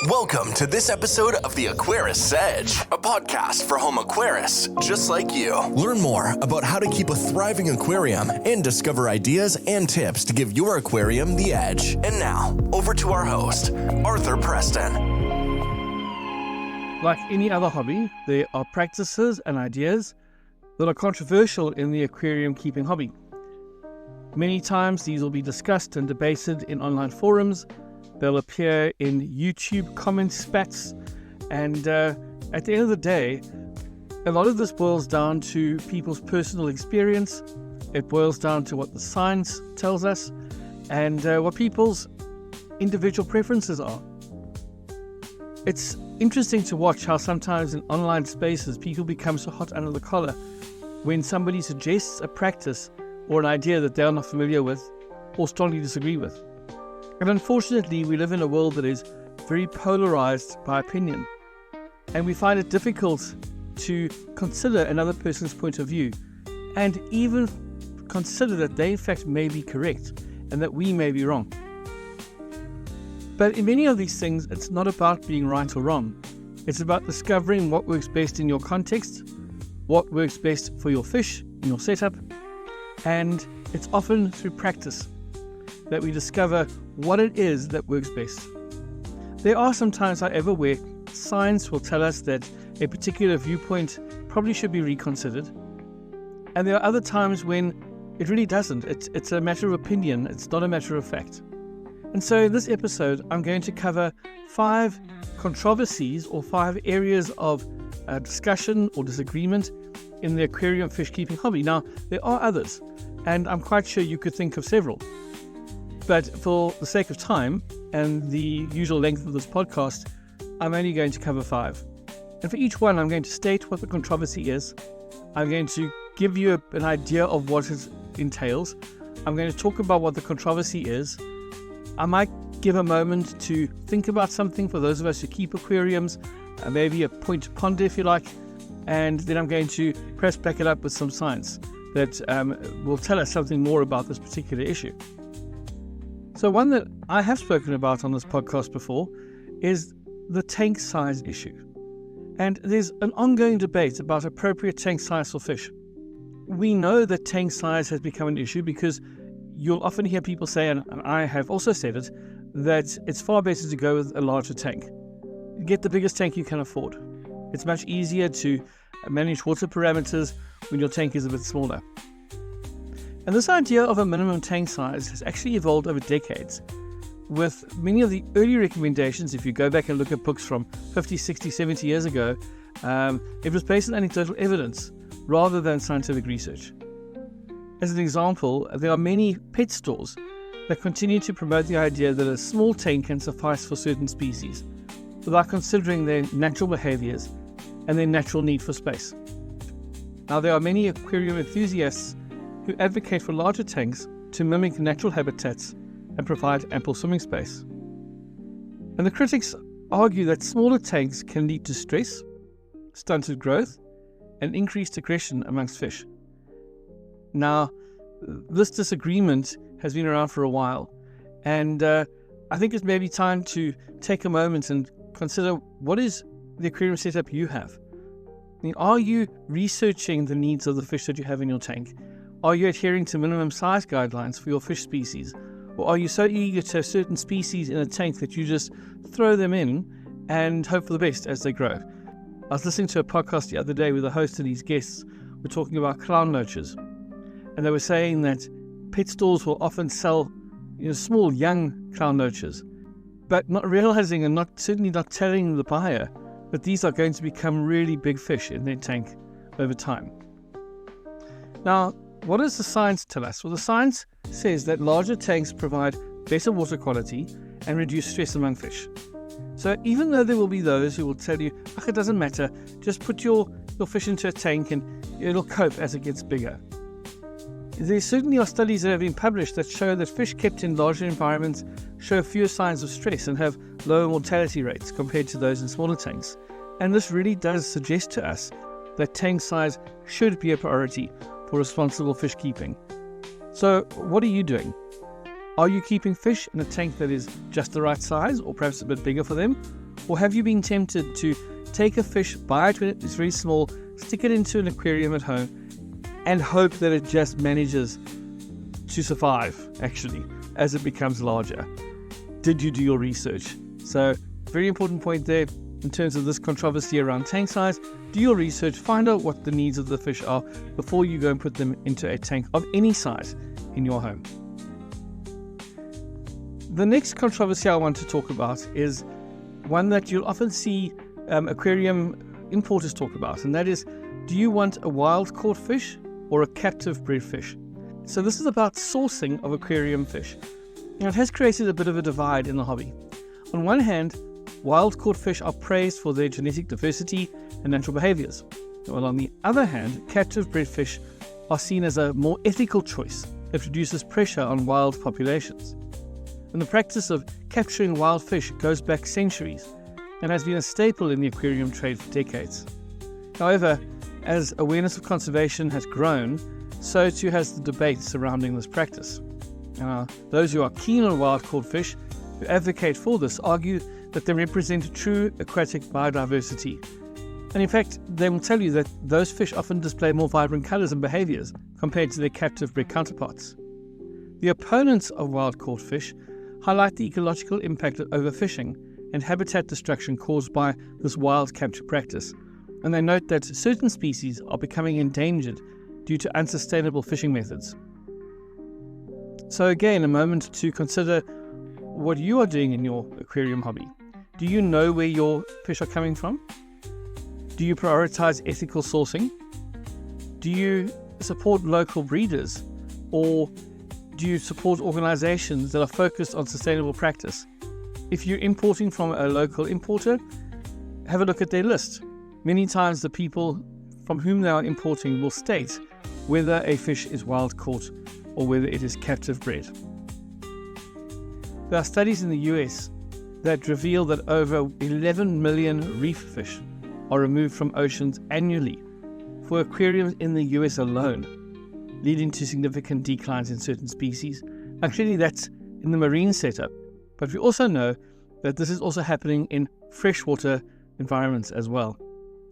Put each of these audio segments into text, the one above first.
Welcome to this episode of the Aquarist's Edge, a podcast for home aquarists just like you. Learn more about how to keep a thriving aquarium and discover ideas and tips to give your aquarium the edge. And now, over to our host, Arthur Preston. Like any other hobby, there are practices and ideas that are controversial in the aquarium keeping hobby. Many times these will be discussed and debated in online forums. They'll appear in YouTube comment spats, and at the end of the day, a lot of this boils down to people's personal experience. It boils down to what the science tells us and what people's individual preferences are. It's interesting to watch how sometimes in online spaces people become so hot under the collar when somebody suggests a practice or an idea that they're not familiar with or strongly disagree with. And unfortunately, we live in a world that is very polarized by opinion, and we find it difficult to consider another person's point of view and even consider that they in fact may be correct and that we may be wrong. But in many of these things, it's not about being right or wrong. It's about discovering what works best in your context, what works best for your fish in your setup, and it's often through practice that we discover what it is that works best. There are some times, however, where science will tell us that a particular viewpoint probably should be reconsidered. And there are other times when it really doesn't. It's a matter of opinion, it's not a matter of fact. And so in this episode, I'm going to cover 5 controversies or 5 areas of discussion or disagreement in the aquarium fish keeping hobby. Now, there are others, and I'm quite sure you could think of several. But for the sake of time and the usual length of this podcast, I'm only going to cover 5. And for each one, I'm going to state what the controversy is. I'm going to give you an idea of what it entails. I'm going to talk about what the controversy is. I might give a moment to think about something for those of us who keep aquariums, maybe a point to ponder if you like, and then I'm going to perhaps back it up with some science that will tell us something more about this particular issue. So one that I have spoken about on this podcast before is the tank size issue. And there's an ongoing debate about appropriate tank size for fish. We know that tank size has become an issue because you'll often hear people say, and I have also said it, that it's far better to go with a larger tank. Get the biggest tank you can afford. It's much easier to manage water parameters when your tank is a bit smaller. And this idea of a minimum tank size has actually evolved over decades, with many of the early recommendations. If you go back and look at books from 50, 60, 70 years ago, it was based on anecdotal evidence rather than scientific research. As an example, there are many pet stores that continue to promote the idea that a small tank can suffice for certain species, without considering their natural behaviors and their natural need for space. Now, there are many aquarium enthusiasts who advocate for larger tanks to mimic natural habitats and provide ample swimming space. And the critics argue that smaller tanks can lead to stress, stunted growth, and increased aggression amongst fish. Now, this disagreement has been around for a while, and I think it's maybe time to take a moment and consider what is the aquarium setup you have. I mean, are you researching the needs of the fish that you have in your tank? Are you adhering to minimum size guidelines for your fish species? Or are you so eager to have certain species in a tank that you just throw them in and hope for the best as they grow? I was listening to a podcast the other day where the host and his guests were talking about clown loaches. And they were saying that pet stores will often sell small, young clown loaches, but not realizing and certainly not telling the buyer that these are going to become really big fish in their tank over time. Now, what does the science tell us? Well, the science says that larger tanks provide better water quality and reduce stress among fish. So even though there will be those who will tell you, it doesn't matter, just put your fish into a tank and it'll cope as it gets bigger. There certainly are studies that have been published that show that fish kept in larger environments show fewer signs of stress and have lower mortality rates compared to those in smaller tanks. And this really does suggest to us that tank size should be a priority for responsible fish keeping. So what are you doing? Are you keeping fish in a tank that is just the right size or perhaps a bit bigger for them? Or have you been tempted to take a fish, buy it when it's very small, stick it into an aquarium at home, and hope that it just manages to survive, actually, as it becomes larger? Did you do your research? So, very important point there in terms of this controversy around tank size. Do your research, find out what the needs of the fish are before you go and put them into a tank of any size in your home. The next controversy I want to talk about is one that you'll often see aquarium importers talk about, and that is, do you want a wild caught fish or a captive-bred fish? So this is about sourcing of aquarium fish. Now, it has created a bit of a divide in the hobby. On one hand, wild caught fish are praised for their genetic diversity and natural behaviors. While on the other hand, captive-bred fish are seen as a more ethical choice that reduces pressure on wild populations. And the practice of capturing wild fish goes back centuries and has been a staple in the aquarium trade for decades. However, as awareness of conservation has grown, so too has the debate surrounding this practice. Those who are keen on wild caught fish, who advocate for this, argue that they represent true aquatic biodiversity. And in fact, they will tell you that those fish often display more vibrant colours and behaviours compared to their captive-bred counterparts. The opponents of wild caught fish highlight the ecological impact of overfishing and habitat destruction caused by this wild capture practice, and they note that certain species are becoming endangered due to unsustainable fishing methods. So again, a moment to consider what you are doing in your aquarium hobby. Do you know where your fish are coming from? Do you prioritize ethical sourcing? Do you support local breeders? Or do you support organizations that are focused on sustainable practice? If you're importing from a local importer, have a look at their list. Many times the people from whom they are importing will state whether a fish is wild caught or whether it is captive bred. There are studies in the US that reveal that over 11 million reef fish are removed from oceans annually for aquariums in the US alone, leading to significant declines in certain species. Actually, that's in the marine setup, but we also know that this is also happening in freshwater environments as well.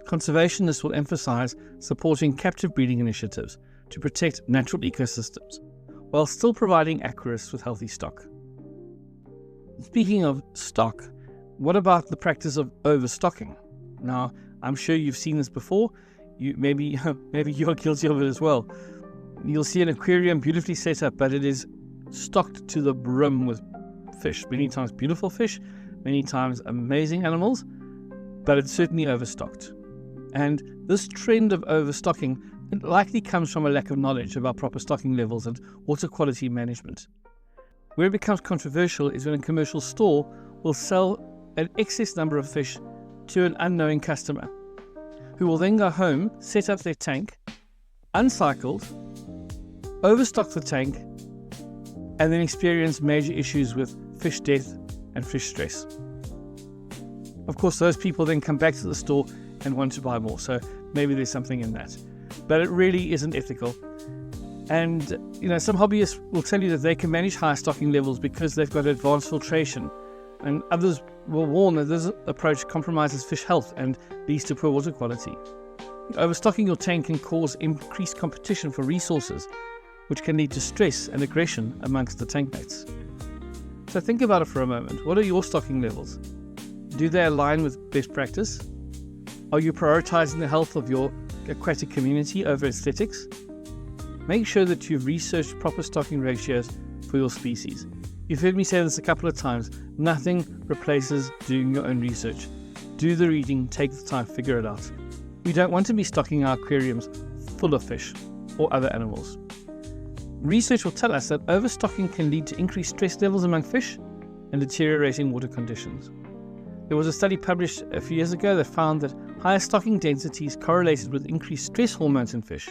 Conservationists will emphasize supporting captive breeding initiatives to protect natural ecosystems, while still providing aquarists with healthy stock. Speaking of stock, what about the practice of overstocking? Now, I'm sure you've seen this before. Maybe you're guilty of it as well. You'll see an aquarium beautifully set up, but it is stocked to the brim with fish. Many times beautiful fish, many times amazing animals, but it's certainly overstocked. And this trend of overstocking likely comes from a lack of knowledge about proper stocking levels and water quality management. Where it becomes controversial is when a commercial store will sell an excess number of fish to an unknowing customer, who will then go home, set up their tank, uncycled, overstock the tank, and then experience major issues with fish death and fish stress. Of course, those people then come back to the store and want to buy more, so maybe there's something in that. But it really isn't ethical. And some hobbyists will tell you that they can manage high stocking levels because they've got advanced filtration, and others will warn that this approach compromises fish health and leads to poor water quality. Overstocking your tank can cause increased competition for resources, which can lead to stress and aggression amongst the tank mates. So think about it for a moment. What are your stocking levels? Do they align with best practice? Are you prioritizing the health of your aquatic community over aesthetics? Make sure that you've researched proper stocking ratios for your species. You've heard me say this a couple of times. Nothing replaces doing your own research. Do the reading, take the time, figure it out. We don't want to be stocking our aquariums full of fish or other animals. Research will tell us that overstocking can lead to increased stress levels among fish and deteriorating water conditions. There was a study published a few years ago that found that higher stocking densities correlated with increased stress hormones in fish,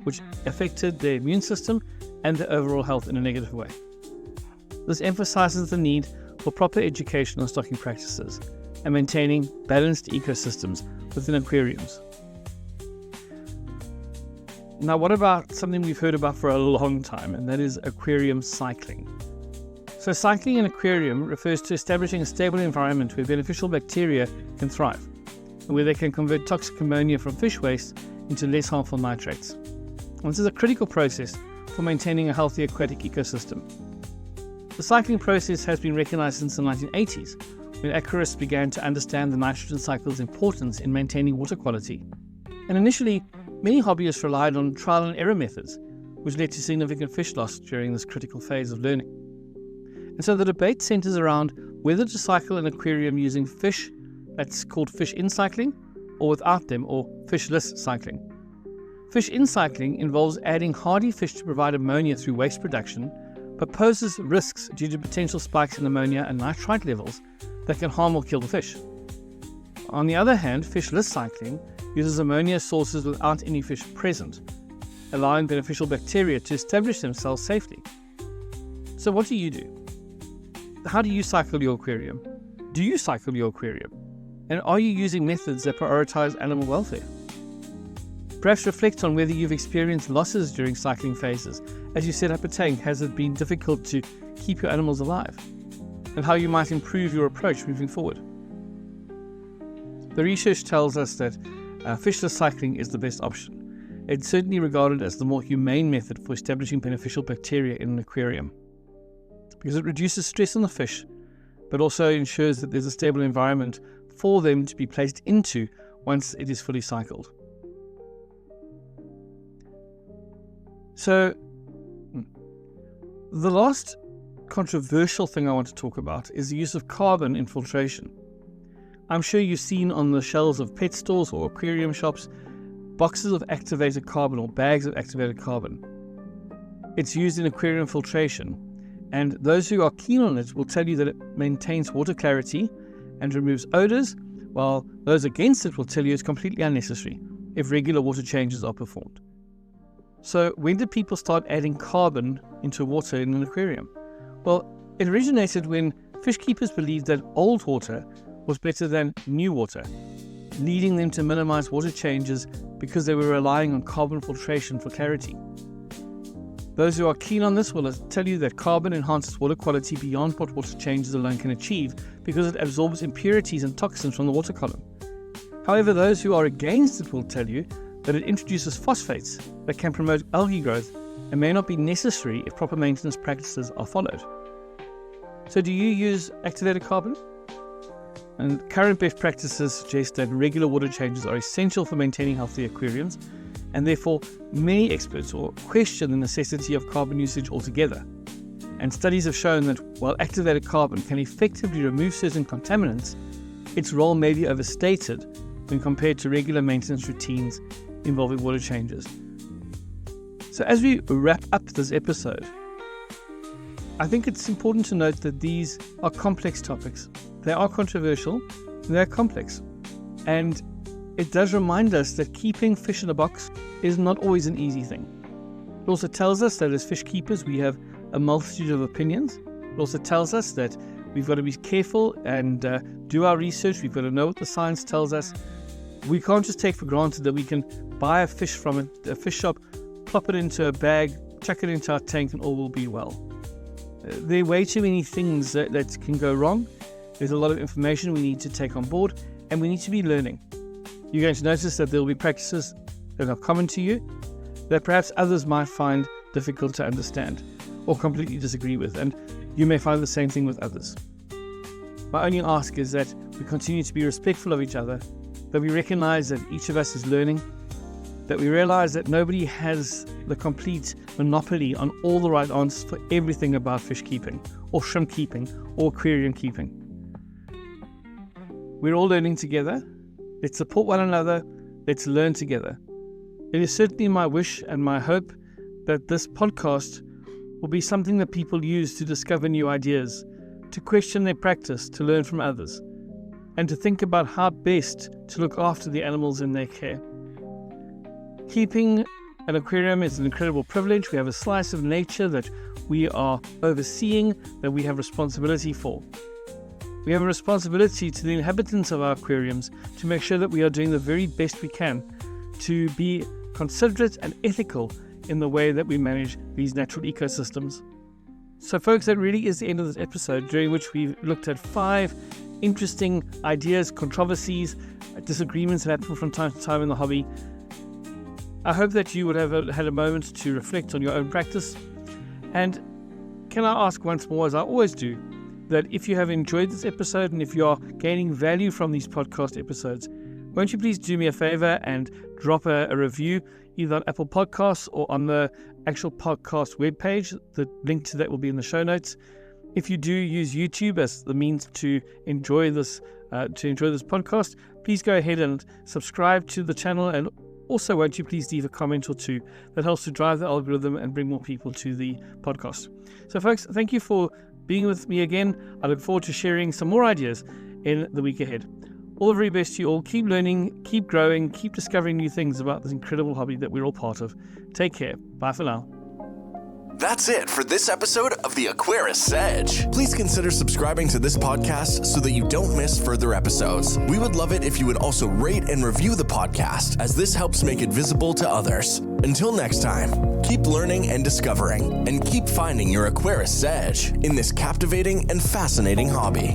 which affected their immune system and their overall health in a negative way. This emphasizes the need for proper education on stocking practices and maintaining balanced ecosystems within aquariums. Now, what about something we've heard about for a long time, and that is aquarium cycling. So cycling an aquarium refers to establishing a stable environment where beneficial bacteria can thrive, and where they can convert toxic ammonia from fish waste into less harmful nitrates. And this is a critical process for maintaining a healthy aquatic ecosystem. The cycling process has been recognized since the 1980s, when aquarists began to understand the nitrogen cycle's importance in maintaining water quality. And initially, many hobbyists relied on trial and error methods, which led to significant fish loss during this critical phase of learning. And so the debate centers around whether to cycle an aquarium using fish, that's called fish-in cycling, or without them, or fishless cycling. Fish-in cycling involves adding hardy fish to provide ammonia through waste production, but poses risks due to potential spikes in ammonia and nitrite levels that can harm or kill the fish. On the other hand, fishless cycling uses ammonia sources without any fish present, allowing beneficial bacteria to establish themselves safely. So what do you do? How do you cycle your aquarium? Do you cycle your aquarium? And are you using methods that prioritize animal welfare? Perhaps reflect on whether you've experienced losses during cycling phases. As you set up a tank, has it been difficult to keep your animals alive? And how you might improve your approach moving forward. The research tells us that fishless cycling is the best option. It's certainly regarded as the more humane method for establishing beneficial bacteria in an aquarium, because it reduces stress on the fish, but also ensures that there's a stable environment for them to be placed into once it is fully cycled. So, the last controversial thing I want to talk about is the use of carbon in filtration. I'm sure you've seen on the shelves of pet stores or aquarium shops boxes of activated carbon or bags of activated carbon. It's used in aquarium filtration, and those who are keen on it will tell you that it maintains water clarity and removes odors, while those against it will tell you it's completely unnecessary if regular water changes are performed. So when did people start adding carbon into water in an aquarium? Well, it originated when fish keepers believed that old water was better than new water, leading them to minimize water changes because they were relying on carbon filtration for clarity. Those who are keen on this will tell you that carbon enhances water quality beyond what water changes alone can achieve because it absorbs impurities and toxins from the water column. However, those who are against it will tell you that it introduces phosphates that can promote algae growth and may not be necessary if proper maintenance practices are followed. So do you use activated carbon? And current best practices suggest that regular water changes are essential for maintaining healthy aquariums, and therefore many experts will question the necessity of carbon usage altogether. And studies have shown that while activated carbon can effectively remove certain contaminants, its role may be overstated when compared to regular maintenance routines involving water changes. So as we wrap up this episode, I think it's important to note that these are complex topics. They are controversial, they're complex. And it does remind us that keeping fish in a box is not always an easy thing. It also tells us that as fish keepers, we have a multitude of opinions. It also tells us that we've got to be careful and do our research. We've got to know what the science tells us. We can't just take for granted that we can buy a fish from a fish shop, plop it into a bag, chuck it into our tank, and all will be well. There are way too many things that can go wrong. There's a lot of information we need to take on board, and we need to be learning. You're going to notice that there will be practices that are common to you that perhaps others might find difficult to understand or completely disagree with, and you may find the same thing with others. My only ask is that we continue to be respectful of each other, that we recognize that each of us is learning, that we realize that nobody has the complete monopoly on all the right answers for everything about fish keeping or shrimp keeping or aquarium keeping. We're all learning together. Let's support one another. Let's learn together. It is certainly my wish and my hope that this podcast will be something that people use to discover new ideas, to question their practice, to learn from others, and to think about how best to look after the animals in their care. Keeping an aquarium is an incredible privilege. We have a slice of nature that we are overseeing, that we have responsibility for. We have a responsibility to the inhabitants of our aquariums to make sure that we are doing the very best we can to be considerate and ethical in the way that we manage these natural ecosystems. So folks, that really is the end of this episode, during which we've looked at 5 interesting ideas, controversies, disagreements that happen from time to time in the hobby. I hope that you would have had a moment to reflect on your own practice. And can I ask once more, as I always do, that if you have enjoyed this episode and if you are gaining value from these podcast episodes, won't you please do me a favor and drop a review either on Apple Podcasts or on the actual podcast webpage. The link to that will be in the show notes. If you do use YouTube as the means to enjoy this podcast, please go ahead and subscribe to the channel, and also won't you please leave a comment or two. That helps to drive the algorithm and bring more people to the podcast. So folks, thank you for being with me again. I look forward to sharing some more ideas in the week ahead. All the very best to you all. Keep learning, keep growing, keep discovering new things about this incredible hobby that we're all part of. Take care. Bye for now. That's it for this episode of the Aquarists Edge. Please consider subscribing to this podcast so that you don't miss further episodes. We would love it if you would also rate and review the podcast, as this helps make it visible to others. Until next time, keep learning and discovering, and keep finding your Aquarists Edge in this captivating and fascinating hobby.